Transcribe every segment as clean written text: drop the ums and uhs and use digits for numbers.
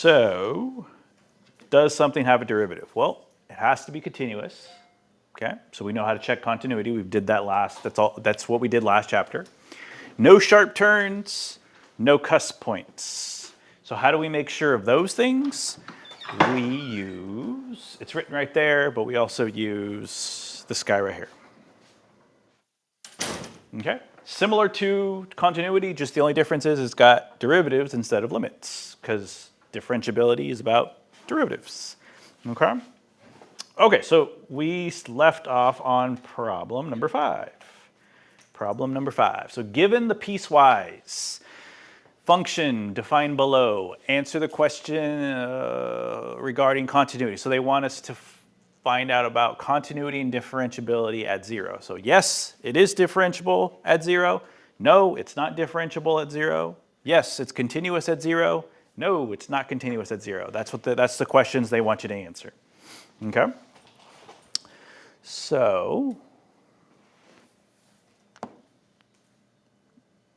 So, does something have a derivative? Well, it has to be continuous. Okay, so we know how to check continuity. We did that last. That's what we did last chapter. No sharp turns, no cusp points. So how do we make sure of those things? We use, it's written right there, but we also use this guy right here. Okay, similar to continuity, just the only difference is it's got derivatives instead of limits, because differentiability is about derivatives. Okay? Okay, so we left off on problem number 5. Problem number 5. So given the piecewise function defined below, answer the question regarding continuity. So they want us to find out about continuity and differentiability at 0. So yes, it is differentiable at 0. No, it's not differentiable at 0. Yes, it's continuous at 0. No, it's not continuous at 0. That's the questions they want you to answer. Okay? So,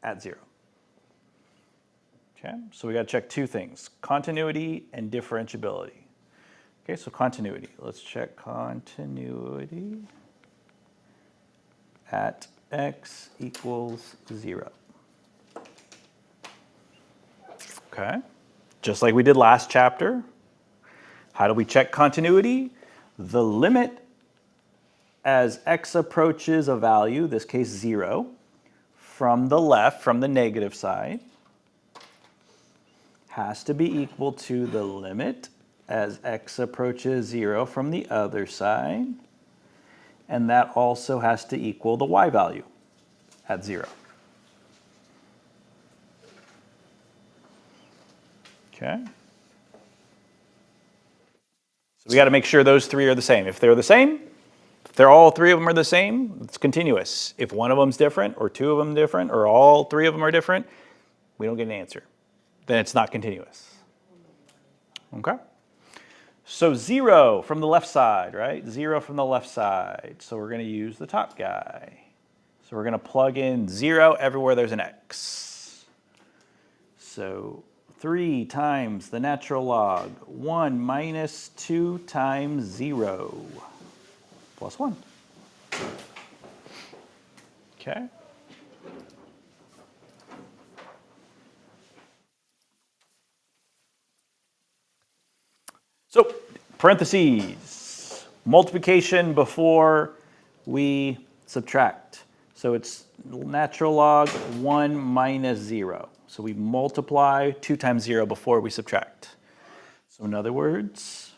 at 0. Okay, so we got to check two things, continuity and differentiability. Okay, so continuity. Let's check continuity at x equals 0. Okay, just like we did last chapter. How do we check continuity? The limit as x approaches a value, this case 0, from the left, from the negative side, has to be equal to the limit as x approaches 0 from the other side, and that also has to equal the y value at 0. Okay? So we got to make sure those three are the same. If they're the same, if all three of them are the same, it's continuous. If one of them's different, or two of them different, or all three of them are different, we don't get an answer. Then it's not continuous. Okay? So 0 from the left side, right? 0 from the left side. So we're going to use the top guy. So we're going to plug in 0 everywhere there's an x. So 3 times the natural log, 1 minus 2 times 0, plus 1. Okay? So, parentheses, multiplication before we subtract. So it's natural log 1 minus 0. So we multiply 2 times 0 before we subtract. So in other words,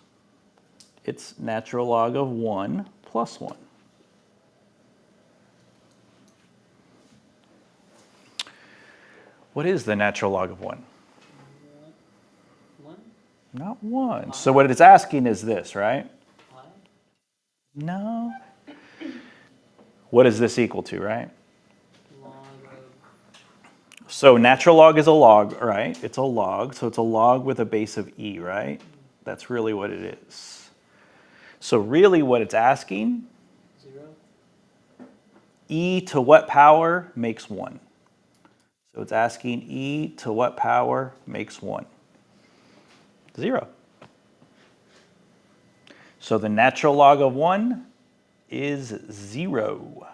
it's natural log of 1 plus 1. What is the natural log of 1? 1? Not 1. So what it's asking is this, right? No. What is this equal to, right? Log of... So natural log is a log, right? It's a log, so it's a log with a base of e, right? That's really what it is. So really what it's asking, 0? e to what power makes 1? So it's asking e to what power makes 1? 0. So the natural log of 1 is 0.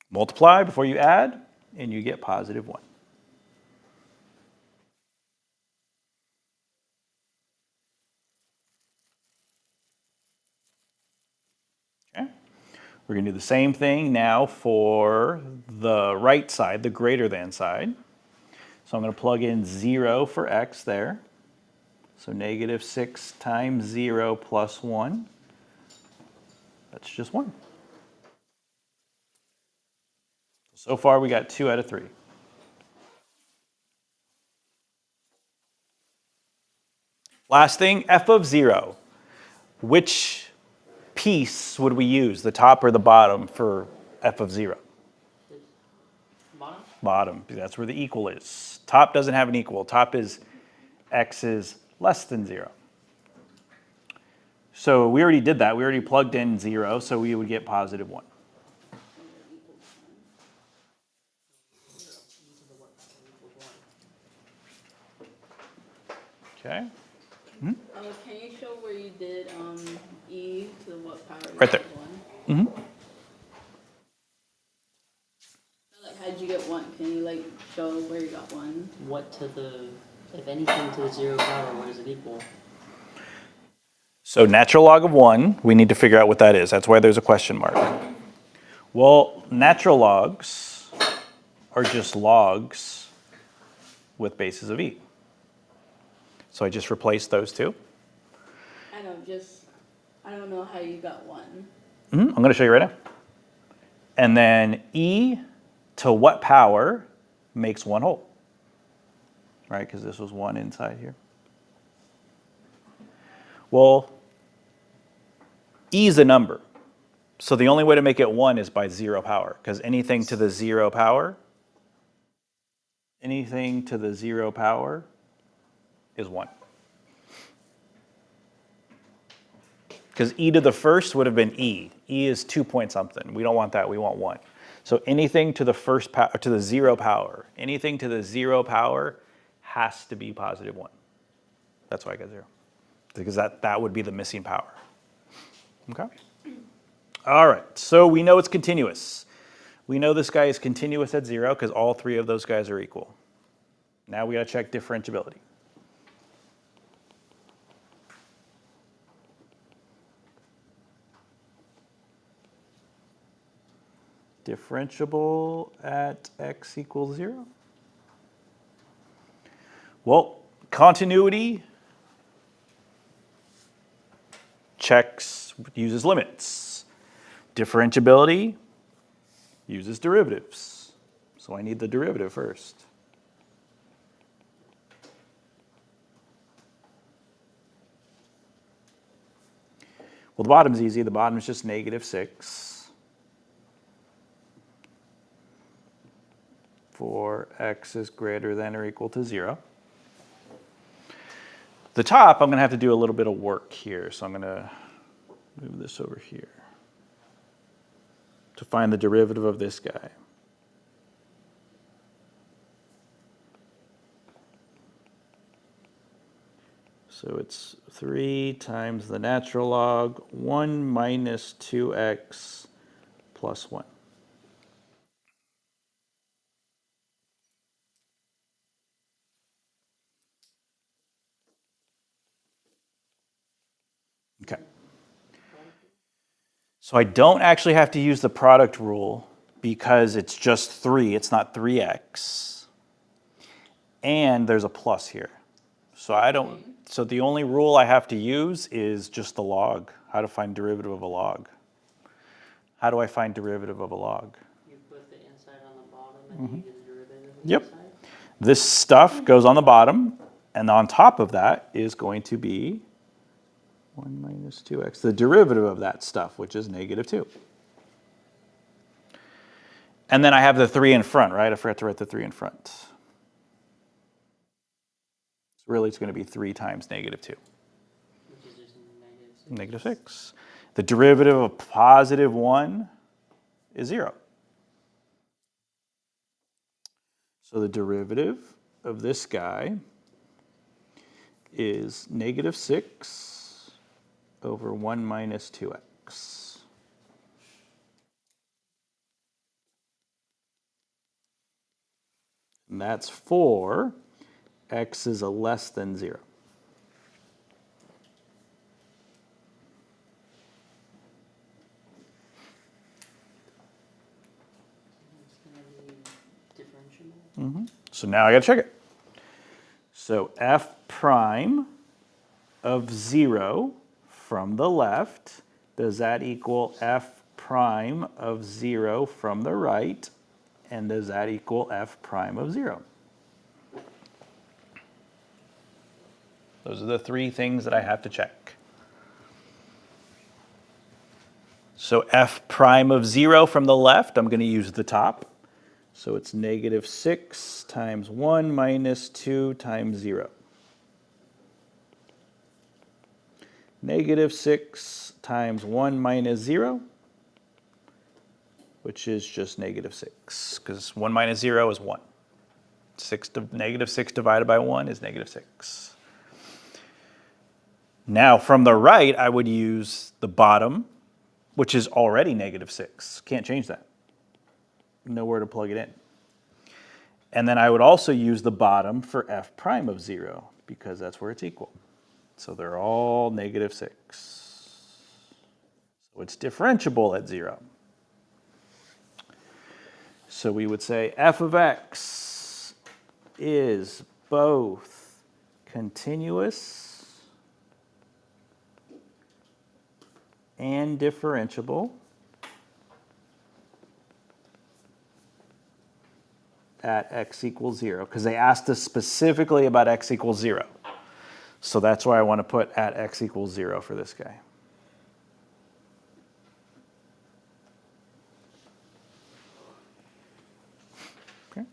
Multiply before you add, and you get positive 1. Okay. We're going to do the same thing now for the right side, the greater than side. So I'm going to plug in 0 for x there. So negative 6 times 0 plus 1. That's just 1. So far we got 2 out of 3. Last thing, f of 0. Which piece would we use, the top or the bottom, for f of 0? Bottom? Bottom, that's where the equal is. Top doesn't have an equal. Top is x is less than 0. So we already did that. We already plugged in 0, so we would get positive 1. Okay, Can you show where you did e to the what power right there. equals 1? Like, how'd you get 1? Can you like show where you got 1? What to the, if anything to the 0 power, what does it equal? So natural log of 1, we need to figure out what that is. That's why there's a question mark. Well, natural logs are just logs with bases of e. So I just replaced those two. I don't know how you got 1. I'm going to show you right now. And then e to what power makes 1 whole? Right, because this was 1 inside here. Well, e is a number. So the only way to make it 1 is by 0 power, because anything to the 0 power is 1. Because e to the first would have been e. E is 2 point something. We don't want that. We want 1. So anything to the first power, to the 0 power, anything to the 0 power has to be positive 1. That's why I got 0. Because that would be the missing power. Okay? All right. So we know it's continuous. We know this guy is continuous at 0 because all 3 of those guys are equal. Now we got to check differentiability. Differentiable at x equals 0? Well, continuity uses limits. Differentiability uses derivatives. So I need the derivative first. Well, the bottom's easy. The bottom is just -6 for x is greater than or equal to 0. The top, I'm going to have to do a little bit of work here. So I'm going to move this over here to find the derivative of this guy. So it's 3 times the natural log, 1 minus 2x plus 1. Okay. So I don't actually have to use the product rule because it's just 3. It's not 3x. And there's a plus here. So the only rule I have to use is just the log, how to find derivative of a log. How do I find derivative of a log? You put the inside on the bottom and then you get the derivative of the Yep. inside? This stuff goes on the bottom, and on top of that is going to be 1 minus 2x, the derivative of that stuff, which is -2. And then I have the 3 in front, right? I forgot to write the 3 in front. So really, it's going to be 3 times -2. Which is just -6. -6. The derivative of +1 is 0. So the derivative of this guy is -6 over 1 minus 2x. And that's for x is a less than 0. It's going to be differentiable. So now I got to check it. So f prime of 0 from the left, does that equal f prime of 0 from the right? And does that equal f prime of 0? Those are the 3 things that I have to check. So f prime of 0 from the left, I'm going to use the top. So it's -6 times 1 minus 2 times 0. -6 times 1 minus 0, which is just -6, because 1 minus 0 is 1. -6 divided by 1 is -6. Now from the right, I would use the bottom, which is already -6. Can't change that. Nowhere to plug it in. And then I would also use the bottom for f prime of 0, because that's where it's equal. So they're all -6. So it's differentiable at 0. So we would say f of x is both continuous and differentiable at x equals 0, because they asked us specifically about x equals 0. So that's why I want to put at x equals 0 for this guy. Okay.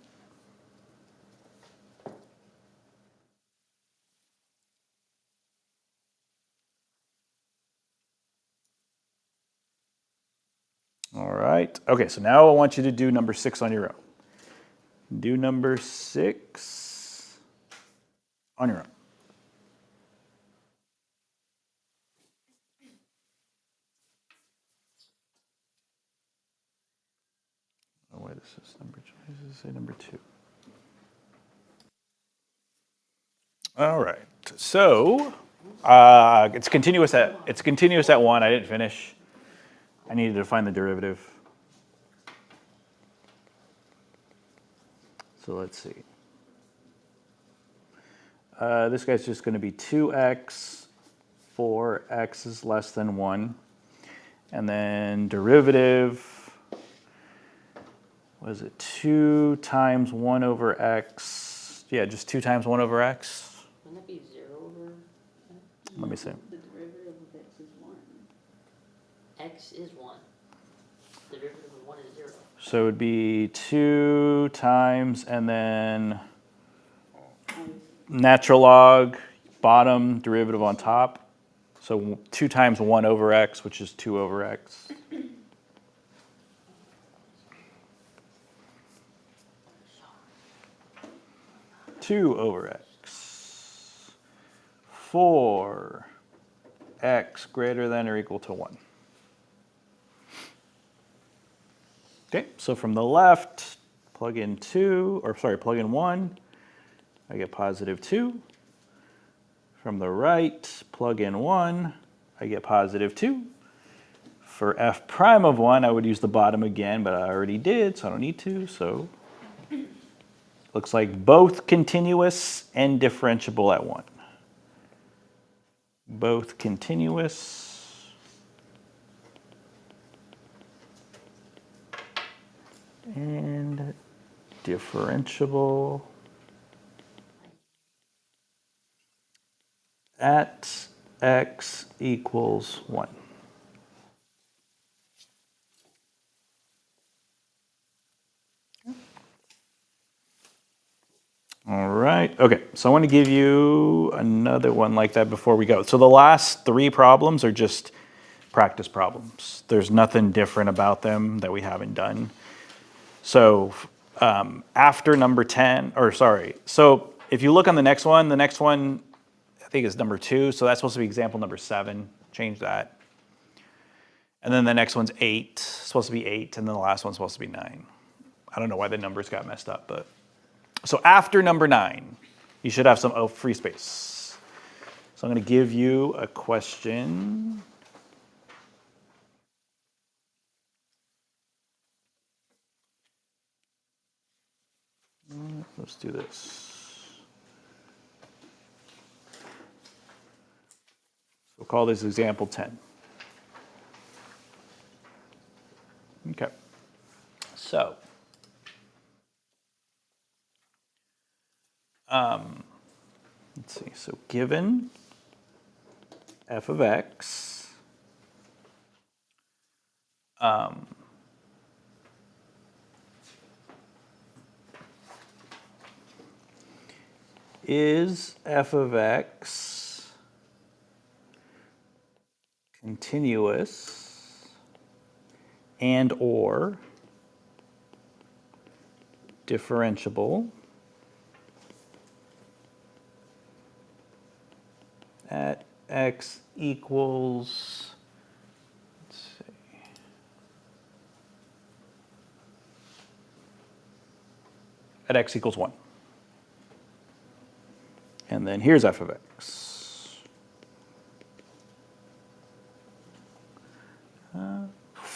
All right. Okay, so now I want you to do number 6 on your own. Do number 6 on your own. Oh, wait, this is number 2. Does it say number 2? All right. So it's continuous at 1. I didn't finish. I needed to find the derivative. So let's see. This guy's just going to be 2x for x is less than 1. And then derivative, what is it, 2 times 1 over x. Yeah, just 2 times 1 over x. Wouldn't that be 0 over Let me see. The derivative of x is 1. x is 1? The derivative of 1 is 0. So it would be 2 times and then natural log, bottom, derivative on top. So 2 times 1 over x, which is 2 over x. Two over x for x greater than or equal to 1. Okay, so from the left, plug in 1, I get positive 2. From the right, plug in 1, I get positive 2. For f prime of 1, I would use the bottom again, but I already did, so I don't need to. So looks like both continuous and differentiable at 1. Both continuous and differentiable at x equals 1. All right. Okay, so I want to give you another one like that before we go. So the last 3 problems are just practice problems. There's nothing different about them that we haven't done. So after number 10, so if you look on the next one I think is number 2, so that's supposed to be example number 7. Change that. And then the next one's 8, supposed to be 8, and then the last one's supposed to be 9. I don't know why the numbers got messed up, but so after number 9, you should have some free space. So I'm going to give you a question. Let's do this. We'll call this example 10. Okay. So let's see. So given f of x is f of x continuous and or differentiable at x equals, let's see, at x equals 1. And then here's f of x.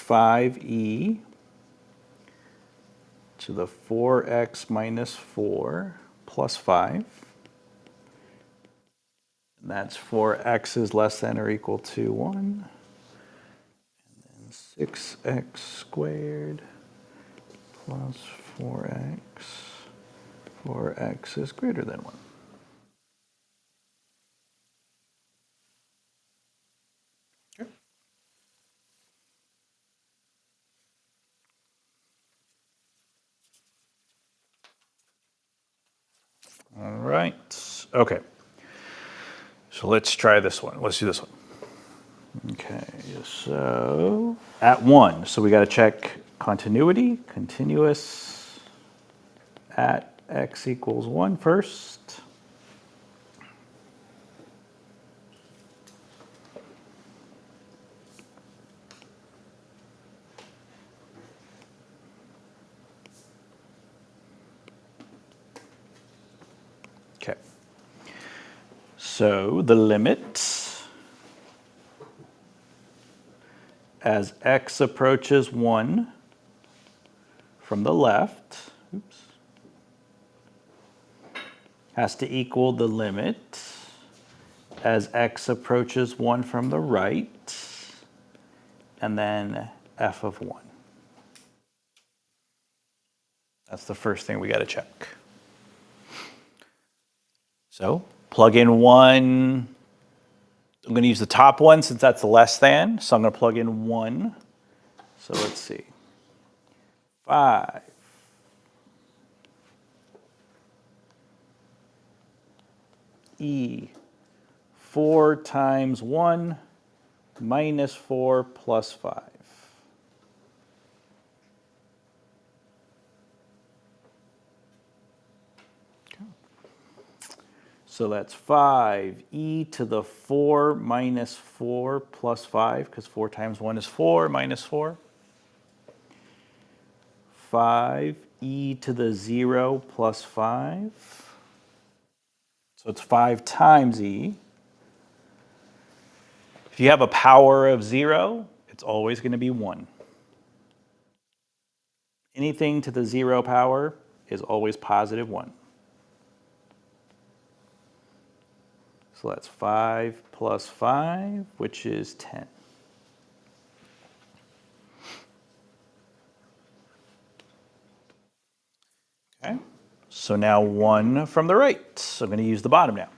5e to the 4x minus 4 plus 5. And that's 4x is less than or equal to 1. And then 6x squared plus 4x. 4x is greater than 1. Okay. All right. Okay. So let's try this one. Let's do this one. Okay, so at 1, so we got to check continuity, continuous at x equals 1 first. Okay, so the limit as x approaches 1 from the left, oops, has to equal the limit as x approaches 1 from the right, and then f of 1. That's the first thing we got to check. So plug in 1. I'm going to use the top one since that's less than, so I'm going to plug in 1. So let's see. 5 e 4 times 1 minus 4 plus 5. Okay. So that's 5e to the 4 minus 4 plus 5, because 4 times 1 is 4 minus 4. 5e to the 0 plus 5. So it's 5 times e. If you have a power of 0, it's always going to be 1. Anything to the 0 power is always positive 1. So that's 5 plus 5, which is 10. Okay, so now 1 from the right. So I'm going to use the bottom now.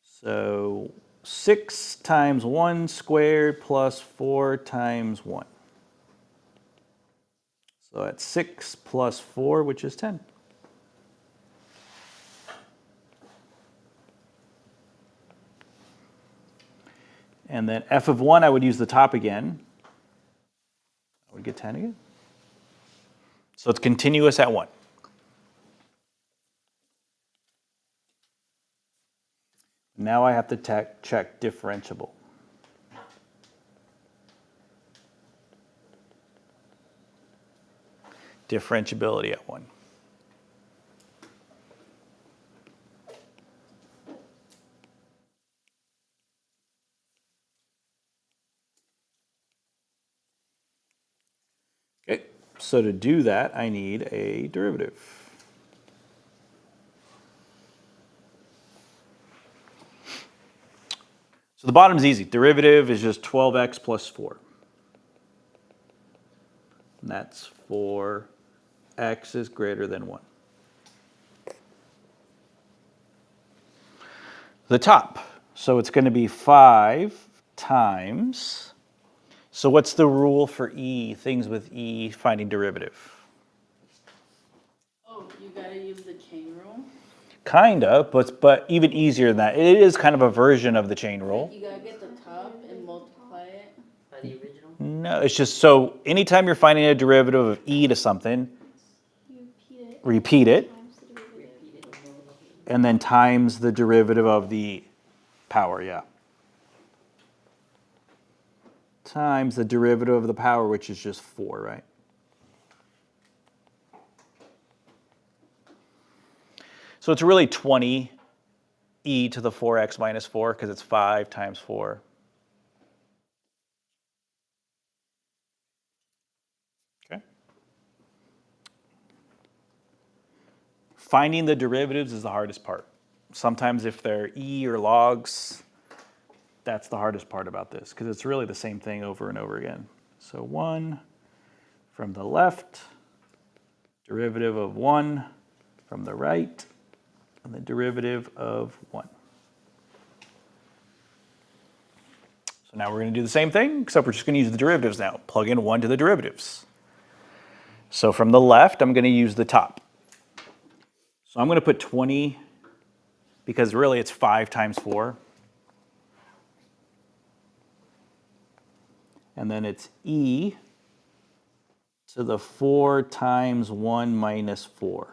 So 6 times 1 squared plus 4 times 1. So that's 6 plus 4, which is 10. And then f of 1, I would use the top again. I would get 10 again. So it's continuous at 1. Now I have to check differentiable. Differentiability at 1. Okay, so to do that, I need a derivative. So the bottom's easy. Derivative is just 12x plus 4. And that's for x is greater than 1. The top. So it's going to be 5 times. So what's the rule for e, things with e finding derivative? Oh, you gotta use the chain rule. Kinda, but even easier than that. It is kind of a version of the chain rule. You gotta get the top and multiply it. By the original? No, it's just so anytime you're finding a derivative of e to something, You repeat it, times the derivative. Repeat it. and then times the derivative of the power, yeah. Times the derivative of the power, which is just 4, right? So it's really 20 e to the 4x minus 4 because it's 5 times 4. Okay. Finding the derivatives is the hardest part. Sometimes if they're e or logs, that's the hardest part about this because it's really the same thing over and over again. So 1 from the left, derivative of 1 from the right, and the derivative of 1. So now we're going to do the same thing, except we're just going to use the derivatives now. Plug in 1 to the derivatives. So from the left, I'm going to use the top. So I'm going to put 20, because really it's 5 times 4. And then it's e to the 4 times 1 minus 4.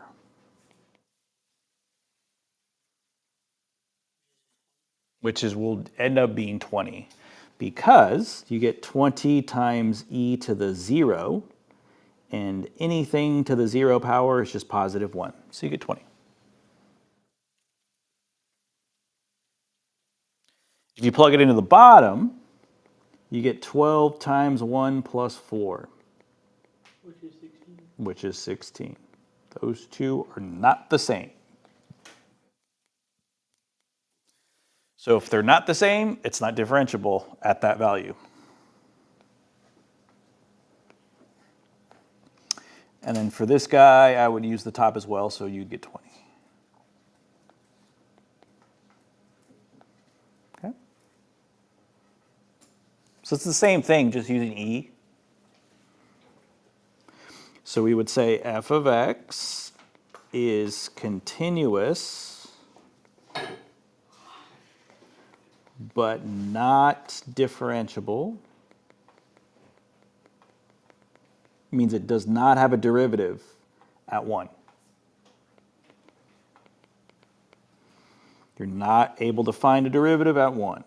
Which will end up being 20. Because you get 20 times e to the 0, and anything to the 0 power is just positive 1. So you get 20. If you plug it into the bottom, you get 12 times 1 plus 4. Which is 16. Which is 16. Those two are not the same. So if they're not the same, it's not differentiable at that value. And then for this guy, I would use the top as well, so you'd get 20. Okay. So it's the same thing, just using e. So we would say f of x is continuous, but not differentiable. Means it does not have a derivative at 1. You're not able to find a derivative at 1.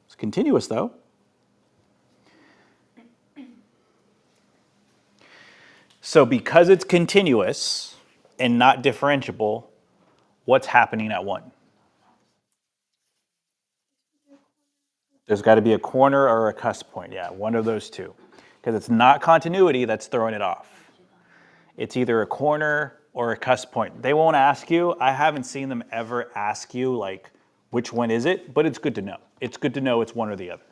It's continuous, though. So because it's continuous and not differentiable, what's happening at 1? There's got to be a corner or a cusp point. Yeah, one of those two. Because it's not continuity that's throwing it off. It's either a corner or a cusp point. They won't ask you. I haven't seen them ever ask you, like, which one is it? But it's good to know. It's good to know it's one or the other.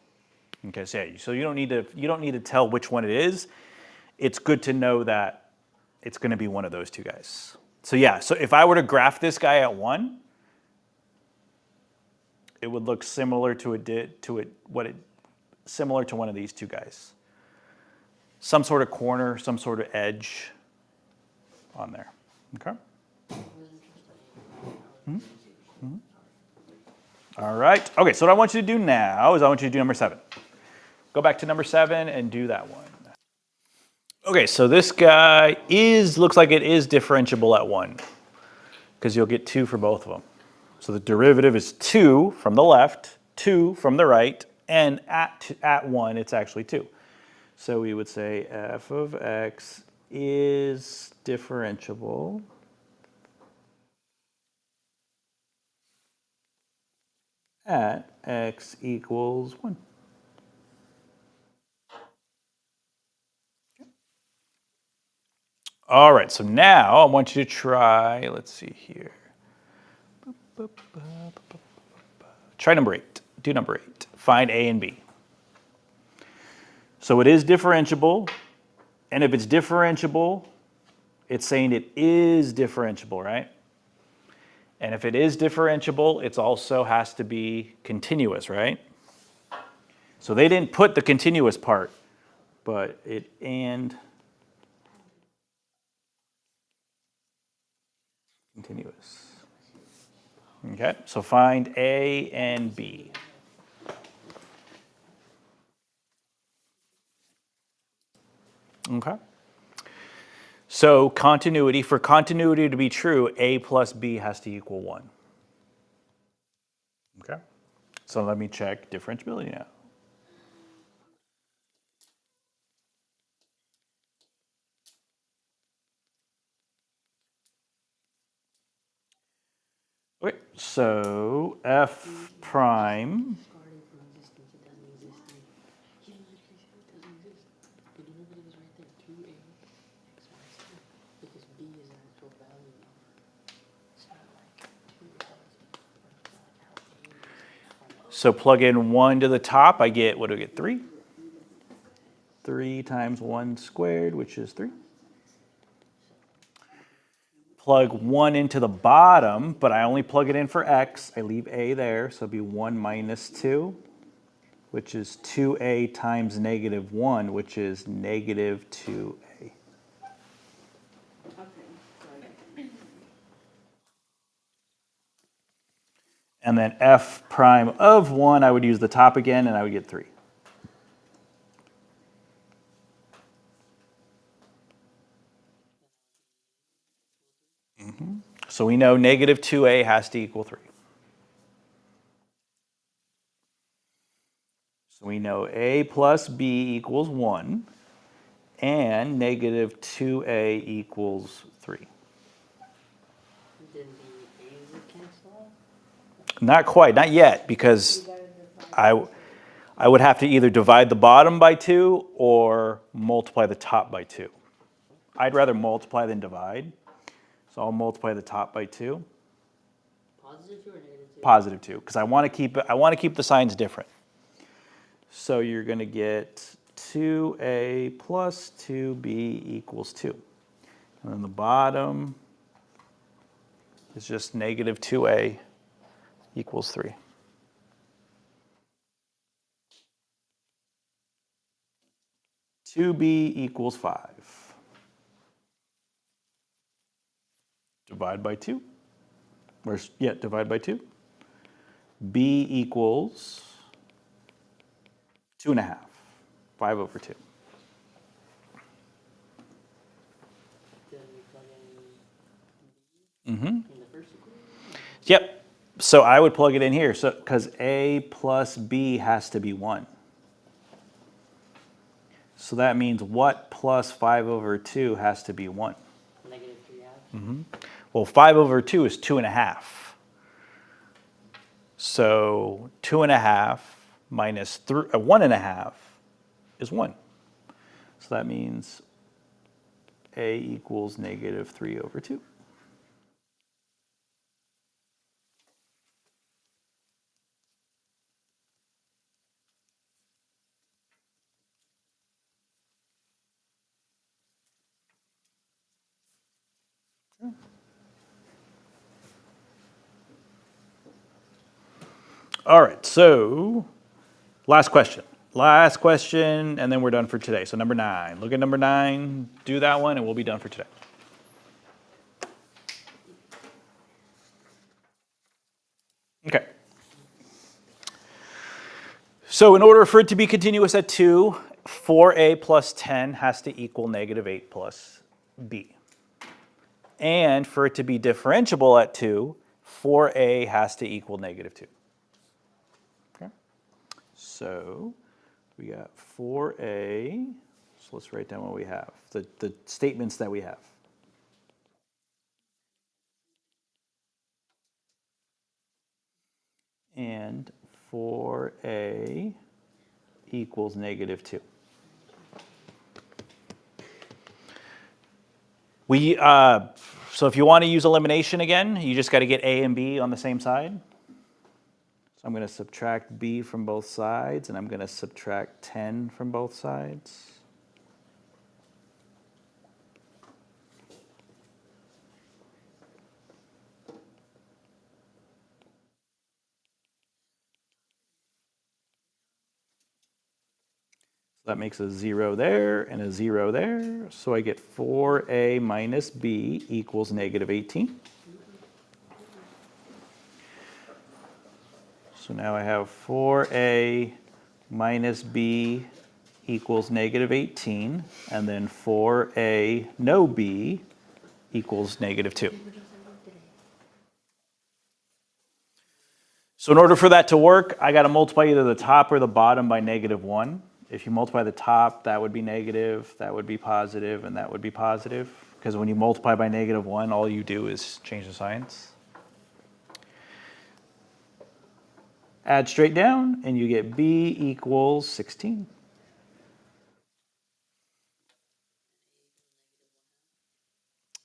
Okay, so you don't need to tell which one it is. It's good to know that it's going to be one of those two guys. So yeah, so if I were to graph this guy at 1, it would look similar similar to one of these two guys. Some sort of corner, some sort of edge on there. Okay. All right. Okay, so what I want you to do now is I want you to do number 7. Go back to number 7 and do that one. Okay, so this guy looks like it is differentiable at 1 because you'll get 2 for both of them. So the derivative is 2 from the left, 2 from the right, and at 1 it's actually 2. So we would say f of x is differentiable at x equals 1. All right, so now I want you to try, let's see here. Try number 8. Do number 8. Find a and b. So it is differentiable, and if it's differentiable, it's saying it is differentiable, right? And if it is differentiable, it also has to be continuous, right? So they didn't put the continuous part, but it and continuous. Okay, so find A and B. Okay. So continuity, for continuity to be true, A plus B has to equal 1. Okay. So let me check differentiability now. Okay, so f prime Starting from existence, it doesn't exist. You literally said it doesn't exist. The derivative is right there, 2a x minus 2. Because b is an actual value number. It's not like 2 is or it's not like how a is from a. So plug in 1 to the top, I get, what do I get, 3? 3 times 1 squared, which is 3. Plug 1 into the bottom, but I only plug it in for x. I leave a there, so it'll be 1 minus 2, which is 2a times negative 1, which is negative 2a. Okay, sorry. And then f prime of 1, I would use the top again, and I would get 3. So we know negative 2a has to equal 3. So we know a plus b equals 1, and negative 2a equals 3. Then the a would cancel out. Not quite, not yet, because I would have to either divide the bottom by 2 or multiply the top by 2. I'd rather multiply than divide, so I'll multiply the top by 2. Positive 2 or negative 2? Positive 2, because I want to keep the signs different. So you're going to get 2a plus 2b equals 2. And then the bottom is just negative 2a equals 3. Two b equals 5. Divide by 2. Divide by 2. B equals 2.5. 5 over 2. Then we plug in Mm-hmm. in the first equation. Yep. So I would plug it in here. So because a plus b has to be 1. So that means what plus 5 over 2 has to be 1? Negative 3/2. Well, 5 over 2 is 2.5. So 2.5 minus 1.5 is 1. So that means a equals negative 3 over 2. All right, so last question. Last question, and then we're done for today. So number 9. Look at number 9, do that one, and we'll be done for today. Okay. So in order for it to be continuous at 2, 4a plus 10 has to equal negative 8 plus b. And for it to be differentiable at 2, 4a has to equal negative 2. Okay. So we got 4a. So let's write down what we have, the statements that we have. And 4a equals negative 2. So if you want to use elimination again, you just got to get a and b on the same side. So I'm going to subtract b from both sides, and I'm going to subtract 10 from both sides. So that makes a 0 there and a 0 there. So I get 4a minus b equals negative 18. So now I have 4a minus b equals negative 18, and then 4a no b equals negative 2. So in order for that to work, I got to multiply either the top or the bottom by -1. If you multiply the top, that would be negative, that would be positive, and that would be positive. Because when you multiply by -1, all you do is change the signs. Add straight down, and you get b equals 16.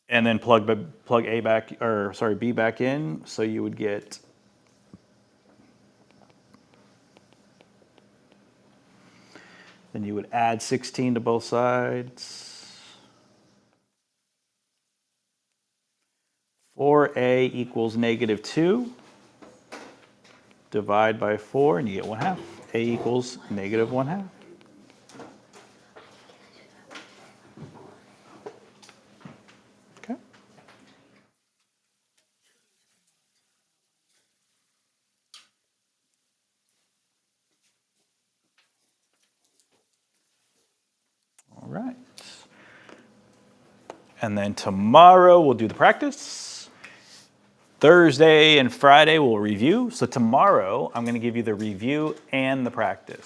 And then plug a back, or sorry, b back in, so you would get then you would add 16 to both sides. 4a equals -2. Divide by 4, and you get 1/2. A equals -1/2. Okay. All right. And then tomorrow we'll do the practice. Thursday and Friday we'll review. So tomorrow I'm going to give you the review and the practice.